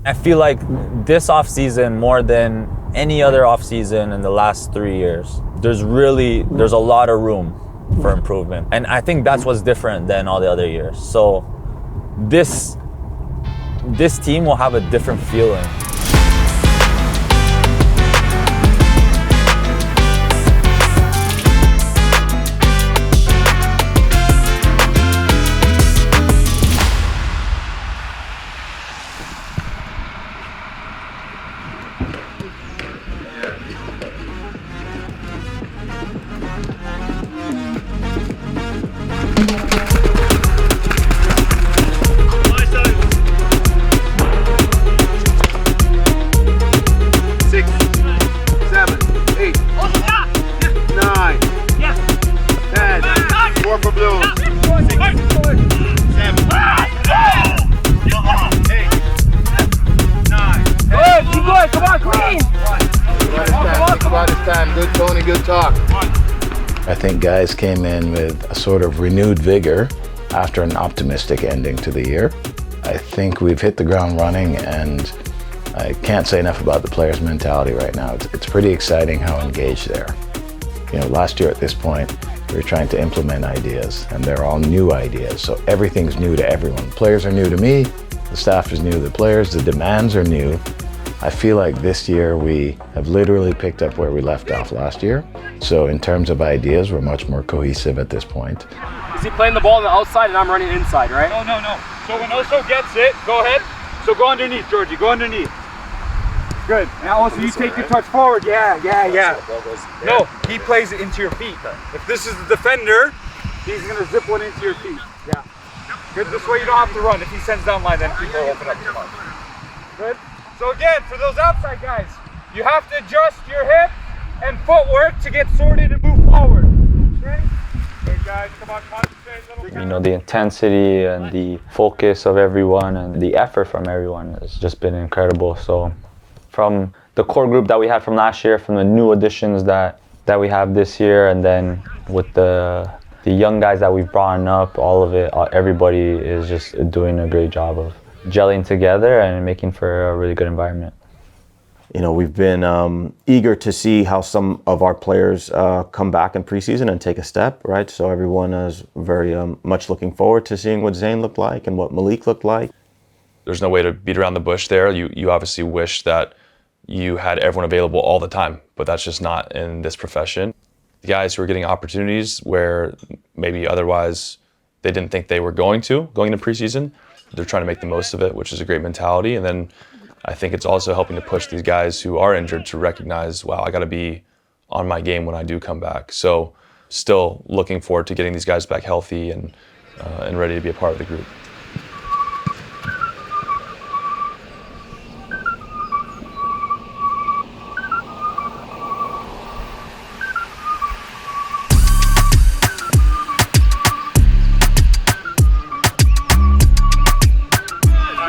I feel like this offseason, more than any other offseason in the last 3 years, there's a lot of room for improvement. And I think that's what's different than all the other years. So this team will have a different feeling. I think guys came in with a sort of renewed vigor after an optimistic ending to the year. I think we've hit the ground running, and I can't say enough about the players' mentality right now. It's pretty exciting how engaged they are. You know, last year at this point, we were trying to implement ideas, and they're all new ideas, so everything's new to everyone. Players are new to me, the staff is new to the players, the demands are new. I feel like this year we have literally picked up where we left off last year. So in terms of ideas, we're much more cohesive at this point. Is he playing the ball on the outside and I'm running inside, right? No. So when Oso gets it, go ahead. So go underneath, Djordje, go underneath. Good. Now also you take your touch forward. Yeah. No, he plays it into your feet. If this is the defender, he's gonna zip one into your feet. Yeah. Good, this way you don't have to run. If he sends down line, then people open up. Good. So again, for those outside guys, you have to adjust your hip and footwork to get sorted and move forward. Okay? Good guys, come on, concentrate. You know, the intensity and the focus of everyone and the effort from everyone has just been incredible. So from the core group that we had from last year, from the new additions that we have this year, and then with the young guys that we've brought up, all of it, everybody is just doing a great job of gelling together and making for a really good environment. You know, we've been eager to see how some of our players come back in preseason and take a step, right? So everyone is very much looking forward to seeing what Zane looked like and what Malik looked like. There's no way to beat around the bush there. You obviously wish that you had everyone available all the time, but that's just not in this profession. The guys who are getting opportunities where maybe otherwise they didn't think they were going into preseason, they're trying to make the most of it, which is a great mentality. And then I think it's also helping to push these guys who are injured to recognize, wow, I got to be on my game when I do come back. So still looking forward to getting these guys back healthy and ready to be a part of the group.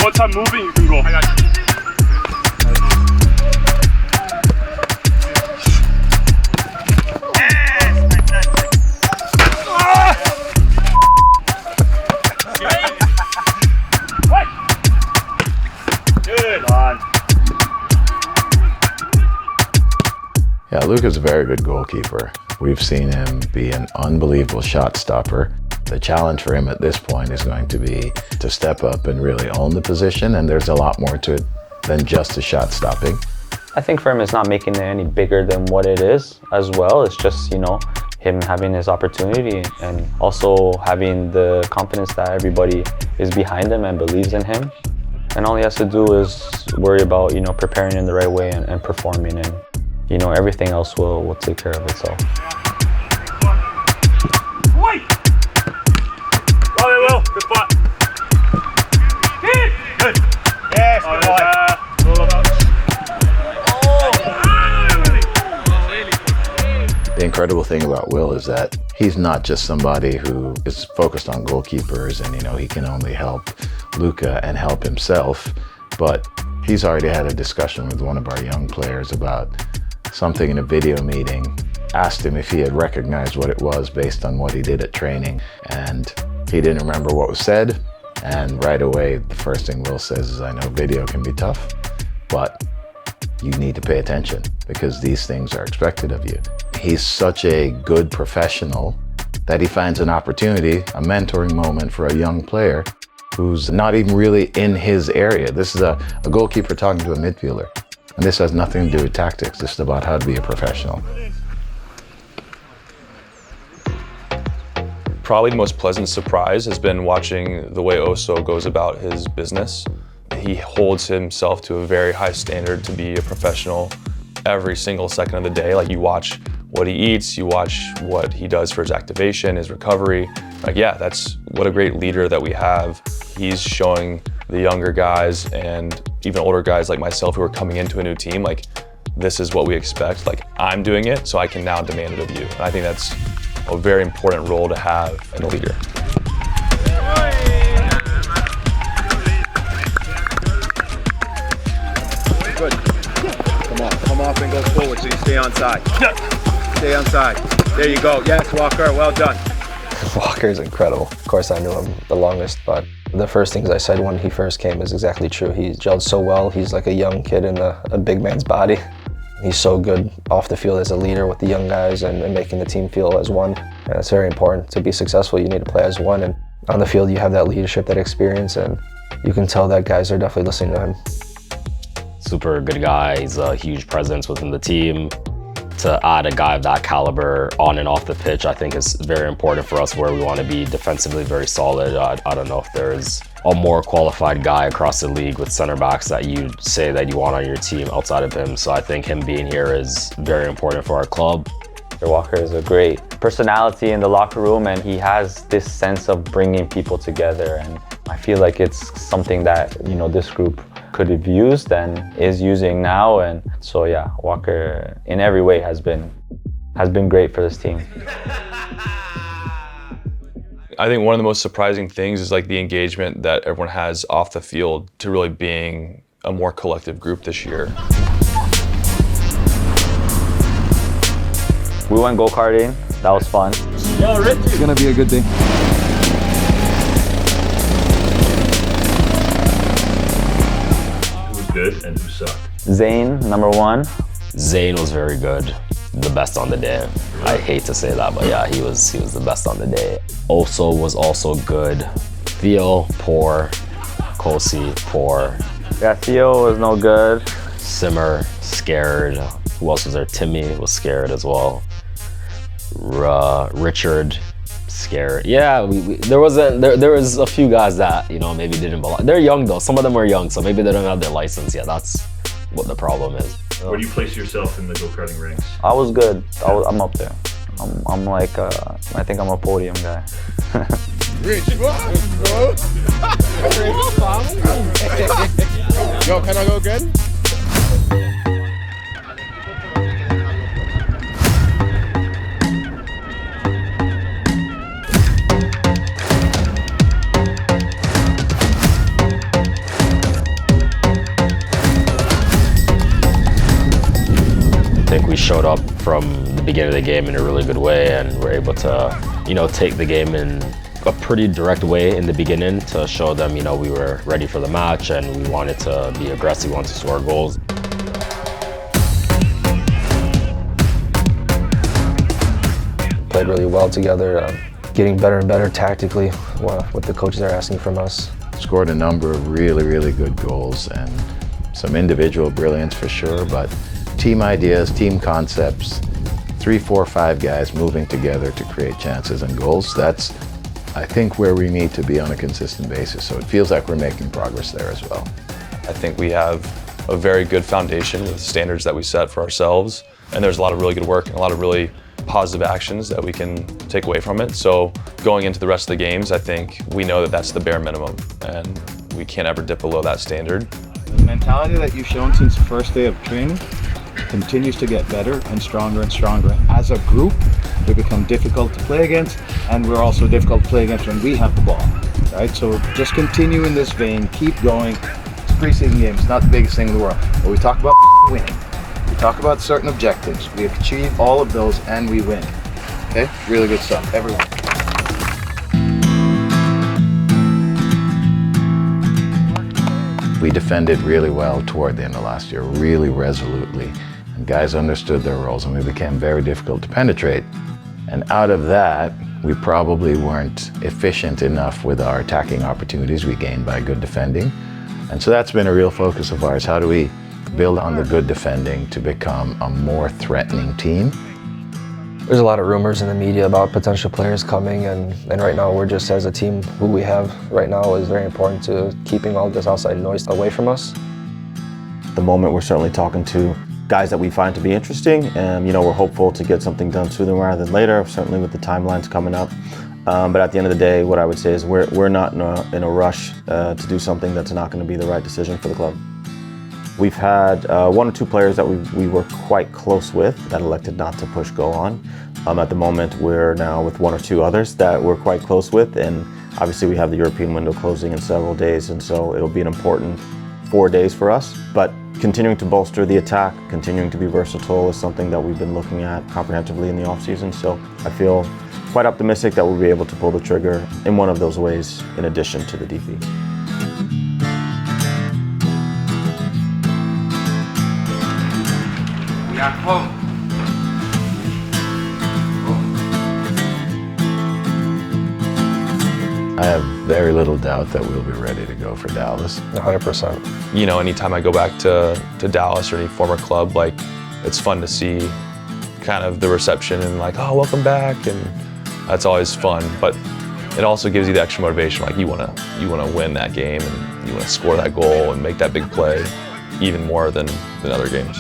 Once I'm moving, you can go. I got you. Yeah, Luca's a very good goalkeeper. We've seen him be an unbelievable shot stopper. The challenge for him at this point is going to be to step up and really own the position, and there's a lot more to it than just the shot stopping. I think for him, it's not making it any bigger than what it is as well. It's just, you know, him having his opportunity and also having the confidence that everybody is behind him and believes in him. And all he has to do is worry about, you know, preparing in the right way and performing, and, you know, everything else will take care of itself. Wait! Oh, they will. Good spot. Good. Yes, good The incredible thing about Will is that he's not just somebody who is focused on goalkeepers and, you know, he can only help Luca and help himself, but he's already had a discussion with one of our young players about something in a video meeting, asked him if he had recognized what it was based on what he did at training, and he didn't remember what was said, And right away, the first thing Will says is, I know video can be tough, but you need to pay attention because these things are expected of you. He's such a good professional that he finds an opportunity, a mentoring moment for a young player who's not even really in his area. This is a goalkeeper talking to a midfielder. And this has nothing to do with tactics. This is about how to be a professional. Probably the most pleasant surprise has been watching the way Oso goes about his business. He holds himself to a very high standard to be a professional every single second of the day. Like, you watch what he eats, you watch what he does for his activation, his recovery. Like, yeah, that's what a great leader that we have. He's showing the younger guys and even older guys like myself who are coming into a new team, like, this is what we expect. Like, I'm doing it, so I can now demand it of you. And I think that's a very important role to have in a leader. Good. Come off and go forward so you stay on side. Stay on side. There you go. Yes, Walker, well done. Walker's incredible. Of course, I knew him the longest, but the first things I said when he first came is exactly true. He gelled so well. He's like a young kid in a big man's body. He's so good off the field as a leader with the young guys and making the team feel as one. And it's very important. To be successful, you need to play as one. And on the field, you have that leadership, that experience, and you can tell that guys are definitely listening to him. Super good guy. He's a huge presence within the team. To add a guy of that caliber on and off the pitch, I think is very important for us where we want to be defensively very solid. I don't know if there's a more qualified guy across the league with center backs that you say that you want on your team outside of him. So I think him being here is very important for our club. Walker is a great personality in the locker room, and he has this sense of bringing people together. And I feel like it's something that, you know, this group could have used and is using now. And so yeah, Walker in every way has been great for this team. I think one of the most surprising things is like the engagement that everyone has off the field to really being a more collective group this year. We went go-karting, that was fun. Yo, Richie. It's gonna be a good day. Who's good and who sucked? Zane, number one. Zane was very good, the best on the day. I hate to say that, but yeah, he was the best on the day. Oso was also good. Theo, poor. Kosi, poor. Yeah, Theo was no good. Simmer, scared. Who else was there? Timmy was scared as well. Richard, scared. Yeah, there was a few guys that, you know, maybe didn't belong. They're young though. Some of them are young, so maybe they don't have their license yet. That's what the problem is. Where do you place yourself in the go-karting ranks? I was good. I'm up there. I'm like, I think I'm a podium guy. Rich, bro. Yo, can I go again? I think we showed up from the beginning of the game in a really good way, and we're able to, you know, take the game in a pretty direct way in the beginning to show them, you know, we were ready for the match and we wanted to be aggressive, we wanted to score goals. Played really well together, getting better and better tactically, what the coaches are asking from us. Scored a number of really, really good goals and some individual brilliance for sure, but team ideas, team concepts, 3, 4, 5 guys moving together to create chances and goals. That's, I think, where we need to be on a consistent basis. So it feels like we're making progress there as well. I think we have a very good foundation with standards that we set for ourselves, and there's a lot of really good work and a lot of really positive actions that we can take away from it. So going into the rest of the games, I think we know that that's the bare minimum, and we can't ever dip below that standard. The mentality that you've shown since the first day of training continues to get better and stronger and stronger. As a group, we become difficult to play against, and we're also difficult to play against when we have the ball, right? So just continue in this vein, keep going. It's preseason games, not the biggest thing in the world, but we talk about winning. We talk about certain objectives. We achieve all of those and we win. Okay? Really good stuff, everyone. We defended really well toward the end of last year, really resolutely. And guys understood their roles and we became very difficult to penetrate. And out of that, we probably weren't efficient enough with our attacking opportunities we gained by good defending. And so that's been a real focus of ours. How do we build on the good defending to become a more threatening team? There's a lot of rumors in the media about potential players coming, and right now we're just, as a team, who we have right now is very important to keeping all this outside noise away from us. At the moment, we're certainly talking to guys that we find to be interesting, and we're hopeful to get something done sooner rather than later, certainly with the timelines coming up. But at the end of the day, what I would say is we're not in a rush to do something that's not going to be the right decision for the club. We've had one or two players that we were quite close with that elected not to push go on. At the moment, we're now with one or two others that we're quite close with, and obviously we have the European window closing in several days, and so it'll be an important 4 days for us. But continuing to bolster the attack, continuing to be versatile is something that we've been looking at comprehensively in the offseason, so I feel quite optimistic that we'll be able to pull the trigger in one of those ways in addition to the DP. We are home. I have very little doubt that we'll be ready to go for Dallas. 100%. Anytime I go back to Dallas or any former club, it's fun to see kind of the reception and oh, welcome back, and that's always fun. But it also gives you the extra motivation, you wanna win that game and you wanna score that goal and make that big play even more than other games.